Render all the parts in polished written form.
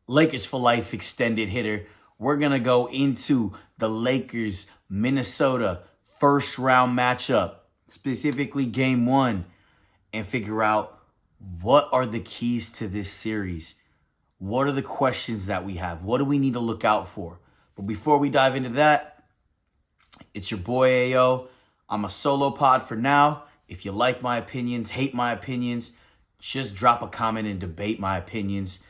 Lakers for Life extended hitter. We're going to go into the Lakers Minnesota first round matchup, specifically game 1, and figure out what are the keys to this series. What are the questions that we have? What do we need to look out for? But before we dive into that, it's your boy AO. I'm a solo pod for now. If you like my opinions, hate my opinions, just drop a comment and debate my opinions.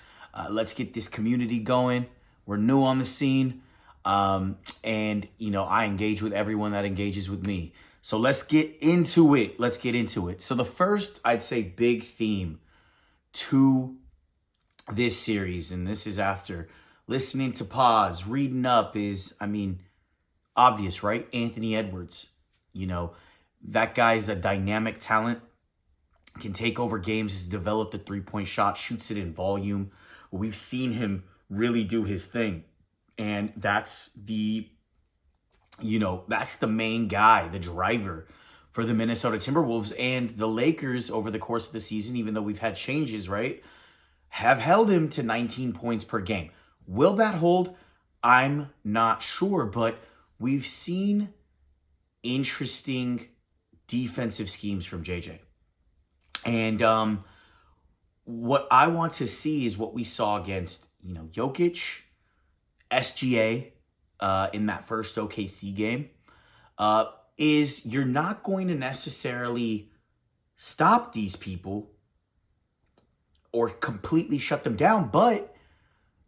Let's get this community going. We're new on the scene. And, I engage with everyone that engages with me. So let's get into it. So the first, I'd say, big theme to this series, and this is after listening to pods, reading up, is, obvious, right? Anthony Edwards. That guy's a dynamic talent, can take over games, has developed a three-point shot, shoots it in volume. We've seen him really do his thing. And that's the main guy, the driver for the Minnesota Timberwolves. And the Lakers over the course of the season, even though we've had changes, right, have held him to 19 points per game. Will that hold? I'm not sure, but we've seen interesting defensive schemes from JJ. And what I want to see is what we saw against, Jokic, SGA in that first OKC game, is you're not going to necessarily stop these people or completely shut them down, but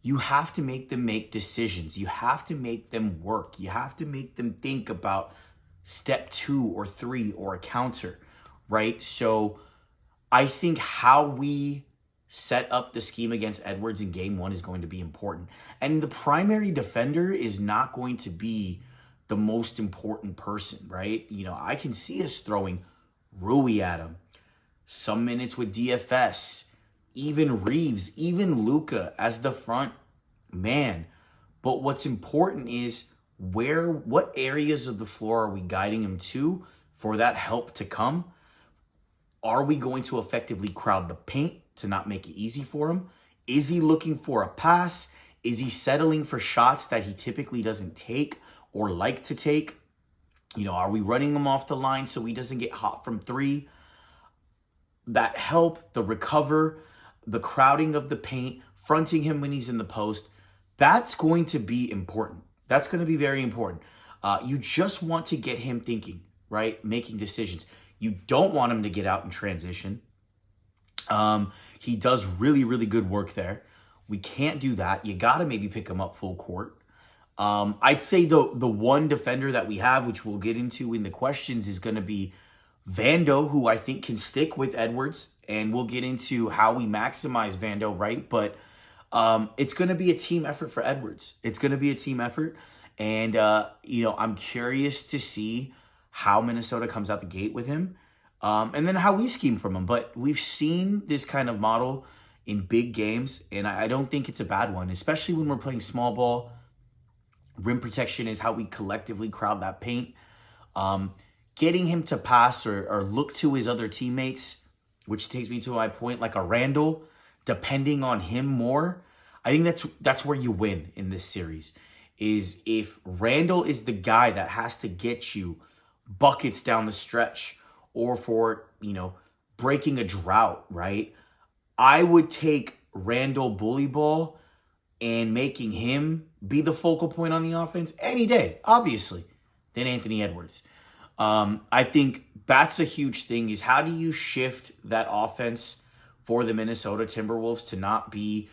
you have to make them make decisions. You have to make them work. You have to make them think about step 2 or 3 or a counter, right? So I think how we set up the scheme against Edwards in game 1 is going to be important. And the primary defender is not going to be the most important person, right? I can see us throwing Rui at him, some minutes with DFS, even Reeves, even Luka as the front man. But what's important is what areas of the floor are we guiding him to for that help to come? Are we going to effectively crowd the paint to not make it easy for him? Is he looking for a pass? Is he settling for shots that he typically doesn't take or like to take? Are we running him off the line so he doesn't get hot from 3? That help, the recover, the crowding of the paint, fronting him when he's in the post, that's going to be important. That's going to be very important. You just want to get him thinking, right? Making decisions. You don't want him to get out in transition. He does really, really good work there. We can't do that. You got to maybe pick him up full court. I'd say the one defender that we have, which we'll get into in the questions, is going to be Vando, who I think can stick with Edwards. And we'll get into how we maximize Vando, right? But it's going to be a team effort for Edwards. It's going to be a team effort. And, I'm curious to see how Minnesota comes out the gate with him. And then how we scheme from him. But we've seen this kind of model in big games, and I don't think it's a bad one, especially when we're playing small ball. Rim protection is how we collectively crowd that paint. Getting him to pass or look to his other teammates, which takes me to my point, like a Randall, depending on him more. I think that's where you win in this series, is if Randall is the guy that has to get you buckets down the stretch, or for, breaking a drought, right? I would take Randall bully ball and making him be the focal point on the offense any day, obviously, than Anthony Edwards. I think that's a huge thing, is how do you shift that offense for the Minnesota Timberwolves to not be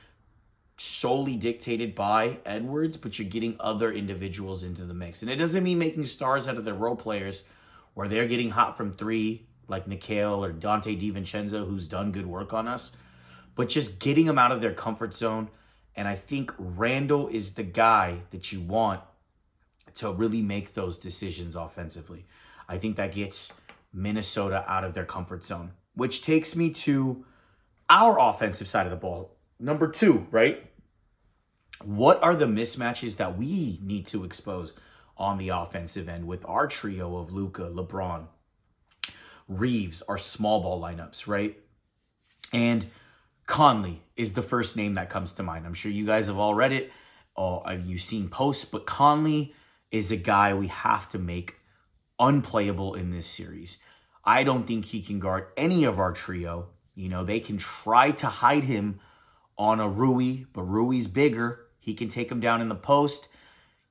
solely dictated by Edwards, but you're getting other individuals into the mix. And it doesn't mean making stars out of their role players where they're getting hot from 3, like Nikhil or Dante DiVincenzo, who's done good work on us, but just getting them out of their comfort zone. And I think Randall is the guy that you want to really make those decisions offensively. I think that gets Minnesota out of their comfort zone, which takes me to our offensive side of the ball. Number 2, right? What are the mismatches that we need to expose on the offensive end with our trio of Luka, LeBron, Reeves, our small ball lineups, right? And Conley is the first name that comes to mind. I'm sure you guys have all read it or you've seen posts, but Conley is a guy we have to make unplayable in this series. I don't think he can guard any of our trio. You know, they can try to hide him on a Rui, but Rui's bigger. He can take him down in the post.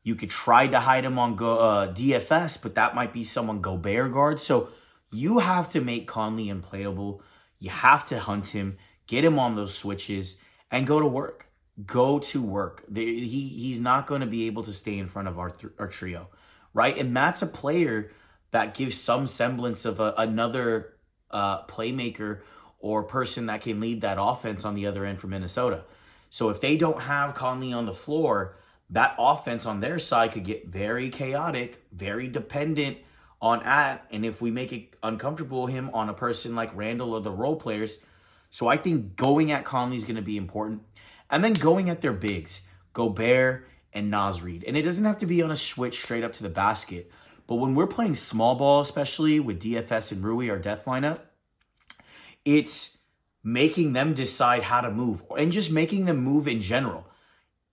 You could try to hide him on DFS, but that might be someone Gobert guard. So you have to make Conley unplayable. You have to hunt him, get him on those switches, and go to work. Go to work. He's not going to be able to stay in front of our trio, right? And that's a player that gives some semblance of another playmaker or person that can lead that offense on the other end for Minnesota. So if they don't have Conley on the floor, that offense on their side could get very chaotic, very dependent on and if we make it uncomfortable him on a person like Randall or the role players. So I think going at Conley is going to be important. And then going at their bigs, Gobert and Naz Reid. And it doesn't have to be on a switch straight up to the basket. But when we're playing small ball, especially with DFS and Rui, our death lineup, it's making them decide how to move and just making them move in general.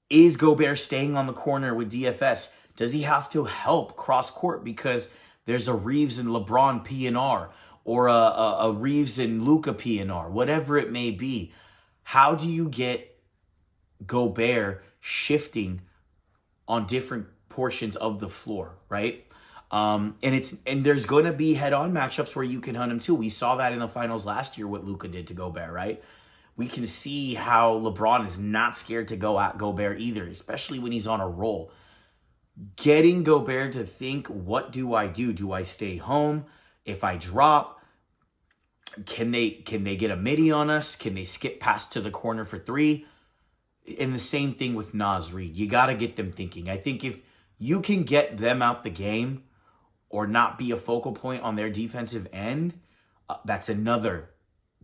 Is Gobert staying on the corner with DFS? Does he have to help cross court because there's a Reeves and LeBron P&R or a Reeves and Luka P&R, whatever it may be? How do you get Gobert shifting on different portions of the floor, right? And there's going to be head-on matchups where you can hunt him too. We saw that in the finals last year, what Luka did to Gobert, right? We can see how LeBron is not scared to go at Gobert either, especially when he's on a roll. Getting Gobert to think, what do I do? Do I stay home? If I drop, can they get a midi on us? Can they skip past to the corner for three? And the same thing with Naz Reid. You got to get them thinking. I think if you can get them out the game or not be a focal point on their defensive end, that's another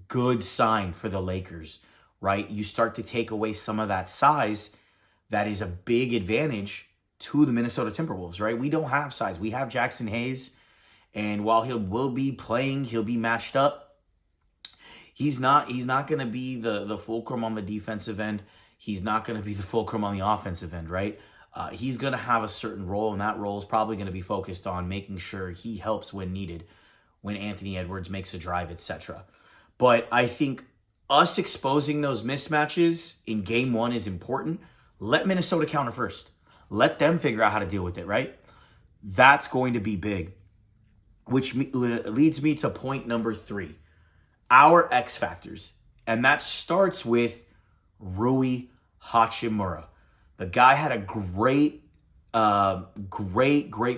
good sign for the Lakers, right? You start to take away some of that size that is a big advantage to the Minnesota Timberwolves, right? We don't have size. We have Jackson Hayes, and while he will be playing, he'll be matched up. He's not going to be the fulcrum on the defensive end. He's not going to be the fulcrum on the offensive end, right? He's going to have a certain role, and that role is probably going to be focused on making sure he helps when needed, when Anthony Edwards makes a drive, etc. But I think us exposing those mismatches in game one is important. Let Minnesota counter first. Let them figure out how to deal with it, right? That's going to be big, which leads me to point number 3, our X factors. And that starts with Rui Hachimura. The guy had a great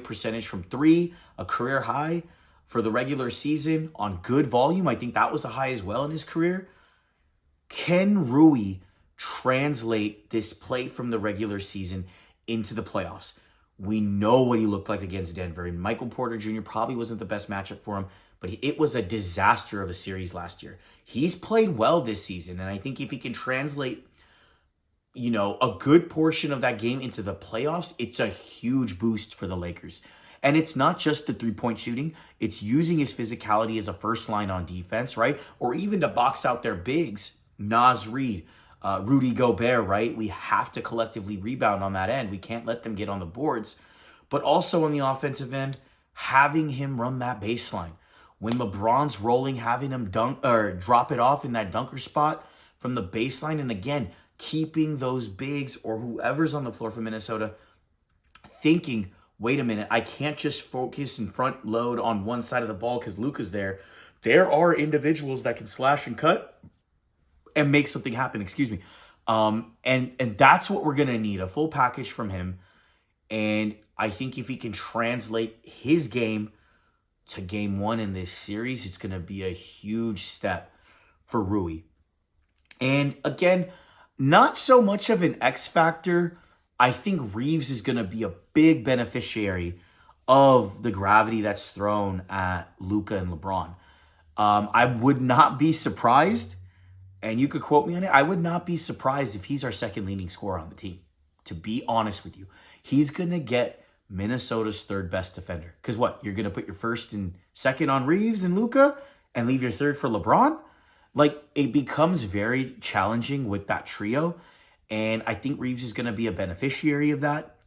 percentage from 3, a career high for the regular season on good volume. I think that was a high as well in his career. Can Rui translate this play from the regular season into the playoffs? We know what he looked like against Denver, and Michael Porter Jr. probably wasn't the best matchup for him, but it was a disaster of a series last year. He's played well this season, and I think if he can translate, a good portion of that game into the playoffs, it's a huge boost for the Lakers. And it's not just the three-point shooting. It's using his physicality as a first line on defense, right? Or even to box out their bigs, Naz Reid, Rudy Gobert, right? We have to collectively rebound on that end. We can't let them get on the boards. But also on the offensive end, having him run that baseline. When LeBron's rolling, having him dunk or drop it off in that dunker spot from the baseline. And again, keeping those bigs or whoever's on the floor for Minnesota thinking, wait a minute, I can't just focus and front load on one side of the ball because Luka's there. There are individuals that can slash and cut and make something happen, and that's what we're going to need, a full package from him. And I think if he can translate his game to game one in this series, it's going to be a huge step for Rui. And again, not so much of an X factor. I think Reeves is going to be a big beneficiary of the gravity that's thrown at Luka and LeBron. I would not be surprised, and you could quote me on it, I would not be surprised if he's our second leading scorer on the team, to be honest with you. He's going to get Minnesota's third best defender. Because what? You're going to put your first and second on Reeves and Luka and leave your third for LeBron? Like, it becomes very challenging with that trio. And I think Reeves is going to be a beneficiary of that.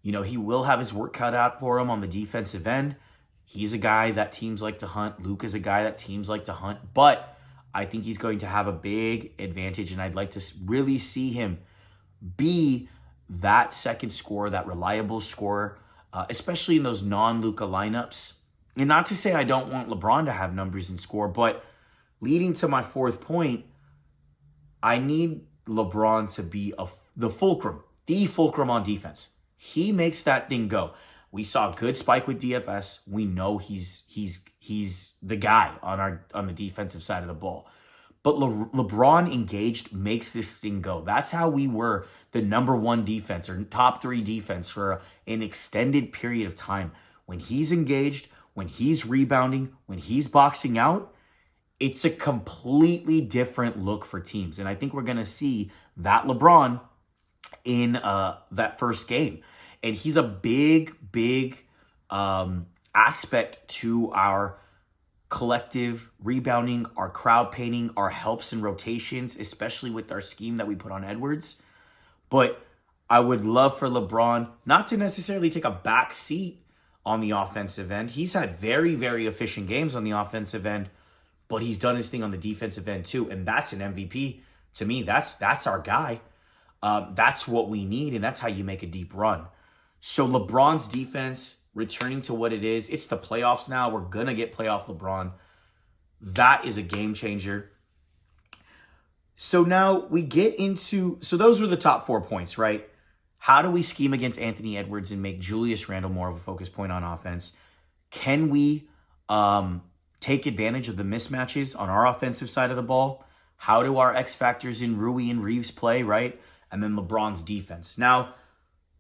You know, he will have his work cut out for him on the defensive end. He's a guy that teams like to hunt. Luke is a guy that teams like to hunt. But I think he's going to have a big advantage, and I'd like to really see him be that second scorer, that reliable scorer, especially in those non-Luka lineups. And not to say I don't want LeBron to have numbers and score, but leading to my fourth point, I need LeBron to be the fulcrum on defense. He makes that thing go. We saw a good spike with DFS. We know he's the guy on the defensive side of the ball. But LeBron engaged makes this thing go. That's how we were the number one defense or top three defense for an extended period of time. When he's engaged, when he's rebounding, when he's boxing out, it's a completely different look for teams. And I think we're going to see that LeBron in that first game. And he's a big aspect to our collective rebounding, our crowd painting, our helps and rotations, especially with our scheme that we put on Edwards. But I would love for LeBron not to necessarily take a back seat on the offensive end. He's had very, very efficient games on the offensive end, but he's done his thing on the defensive end too. And that's an MVP. To me, that's our guy. That's what we need, and that's how you make a deep run. So LeBron's defense returning to what it is. It's the playoffs now. We're going to get playoff LeBron. That is a game changer. So now we get into, so those were the top 4 points, right? How do we scheme against Anthony Edwards and make Julius Randle more of a focus point on offense? Can we take advantage of the mismatches on our offensive side of the ball? How do our X factors in Rui and Reeves play, right? And then LeBron's defense. Now,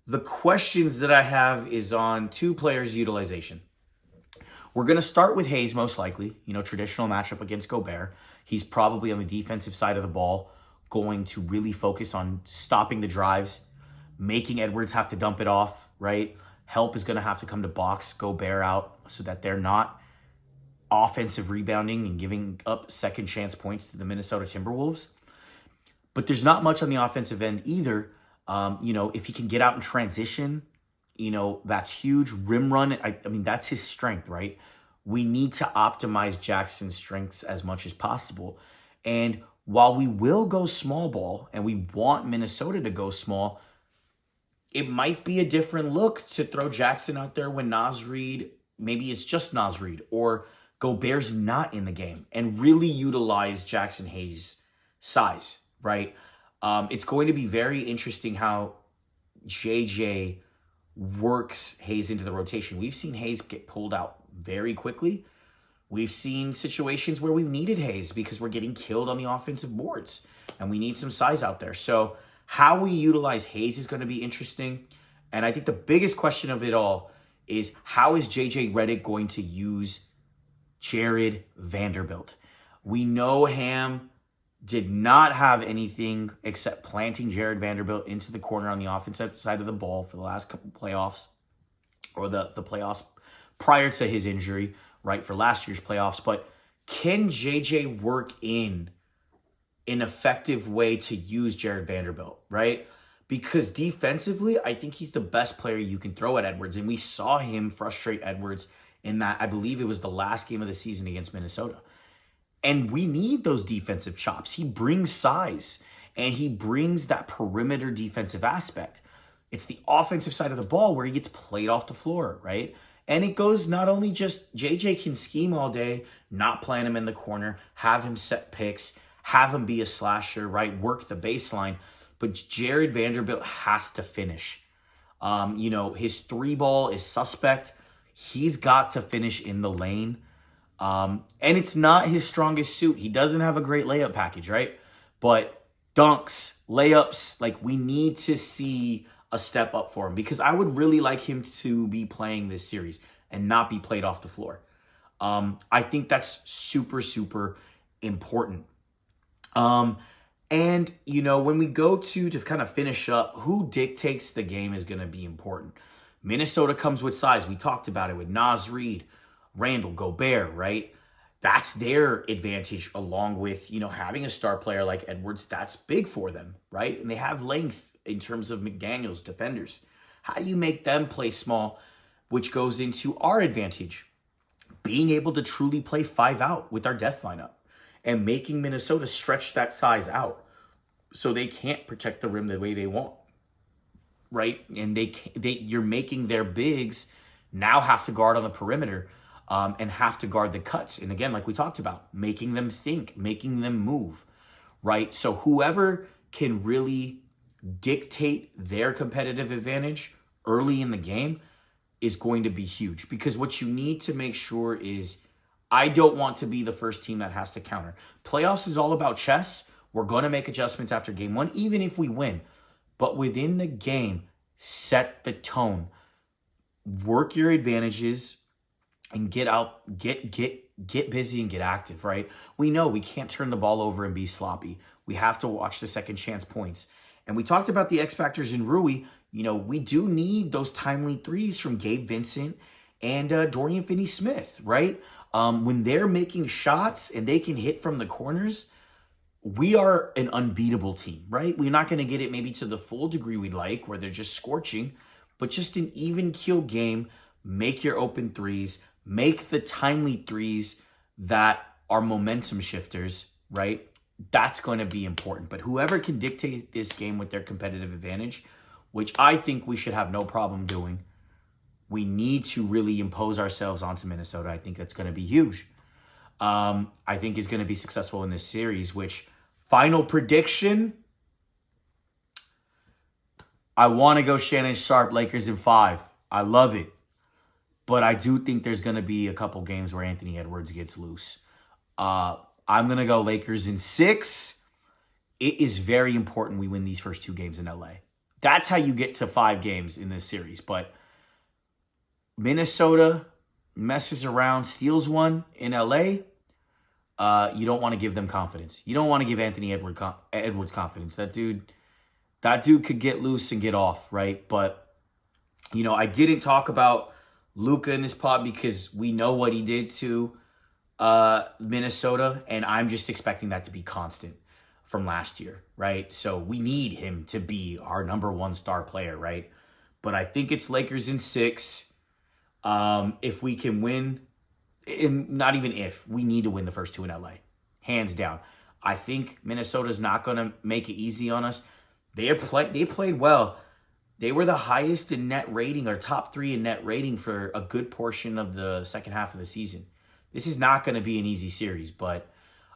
the questions that I have is on 2 players' utilization. We're going to start with Hayes, most likely. You know, traditional matchup against Gobert. He's probably on the defensive side of the ball, going to really focus on stopping the drives, making Edwards have to dump it off, right? Help is going to have to come to box Gobert out so that they're not offensive rebounding and giving up second chance points to the Minnesota Timberwolves. But there's not much on the offensive end either. You know, if he can get out and transition, you know, that's huge. Rim run, I mean, that's his strength, right? We need to optimize Jackson's strengths as much as possible. And while we will go small ball and we want Minnesota to go small, it might be a different look to throw Jackson out there when Naz Reid, maybe it's just Naz Reid, or Gobert's not in the game, and really utilize Jackson Hayes' size, right? It's going to be very interesting how JJ works Hayes into the rotation. We've seen Hayes get pulled out very quickly. We've seen situations where we've needed Hayes because we're getting killed on the offensive boards and we need some size out there. So how we utilize Hayes is going to be interesting. And I think the biggest question of it all is, how is JJ Redick going to use Jared Vanderbilt? We know Ham did not have anything except planting Jared Vanderbilt into the corner on the offensive side of the ball for the last couple playoffs, or the playoffs prior to his injury, right, for last year's playoffs. But can JJ work in an effective way to use Jared Vanderbilt, right? Because defensively, I think he's the best player you can throw at Edwards. And we saw him frustrate Edwards in that, I believe it was the last game of the season against Minnesota. And we need those defensive chops. He brings size, and he brings that perimeter defensive aspect. It's the offensive side of the ball where he gets played off the floor, right? And it goes not only just JJ can scheme all day, not plant him in the corner, have him set picks, have him be a slasher, right? Work the baseline. But Jared Vanderbilt has to finish. You know, his 3-ball is suspect. He's got to finish in the lane. And it's not his strongest suit. He doesn't have a great layup package, right? But dunks, layups, like, we need to see a step up for him, because I would really like him to be playing this series and not be played off the floor. I think that's super, super important. And, you know, when we go to kind of finish up, who dictates the game is going to be important. Minnesota comes with size. We talked about it with Naz Reid, Randall, Gobert, right? that's their advantage, along with, having a star player like Edwards. That's big for them, right? And they have length in terms of McDaniels defenders. How do you make them play small, which goes into our advantage? Being able to truly play 5 out with our death lineup and making Minnesota stretch that size out so they can't protect the rim the way they want, right? And you're making their bigs now have to guard on the perimeter, and have to guard the cuts. And again, like we talked about, making them think, making them move, right? So whoever can really dictate their competitive advantage early in the game is going to be huge, because what you need to make sure is, I don't want to be the first team that has to counter. Playoffs is all about chess. We're going to make adjustments after game 1, even if we win. But within the game, set the tone. Work your advantages and get out, get busy and get active, right? We know we can't turn the ball over and be sloppy. We have to watch the second chance points. And we talked about the X factors in Rui. We do need those timely threes from Gabe Vincent and Dorian Finney-Smith, right? When they're making shots and they can hit from the corners, we are an unbeatable team, right? We're not going to get it maybe to the full degree we'd like, where they're just scorching, but just an even keel game. Make your open threes, make the timely threes that are momentum shifters, right? That's going to be important. But whoever can dictate this game with their competitive advantage, which I think we should have no problem doing, we need to really impose ourselves onto Minnesota. I think that's going to be huge. I think is going to be successful in this series, which, final prediction, I want to go Shannon Sharp, Lakers in 5. I love it. But I do think there's going to be a couple games where Anthony Edwards gets loose. I'm going to go Lakers in 6. It is very important we win these first 2 games in LA. That's how you get to 5 games in this series. But Minnesota messes around, steals one in LA. You don't want to give them confidence. You don't want to give Anthony Edwards confidence. That dude could get loose and get off, right? But, I didn't talk about Luka in this pod because we know what he did to Minnesota, and I'm just expecting that to be constant from last year, right? So we need him to be our number 1 star player, right? But I think it's Lakers in 6. If we can win, and not even if, we need to win the first 2 in LA. Hands down. I think Minnesota's not going to make it easy on us. They played well. They were the highest in net rating, or top 3 in net rating, for a good portion of the second half of the season. This is not going to be an easy series, but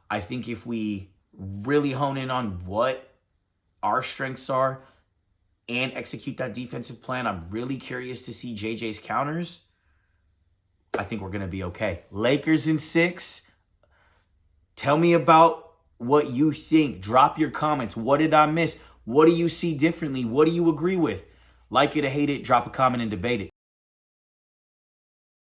I think if we really hone in on what our strengths are and execute that defensive plan, I'm really curious to see JJ's counters. I think we're going to be okay. Lakers in 6. Tell me about what you think. Drop your comments. What did I miss? What do you see differently? What do you agree with? Like it or hate it, drop a comment and debate it.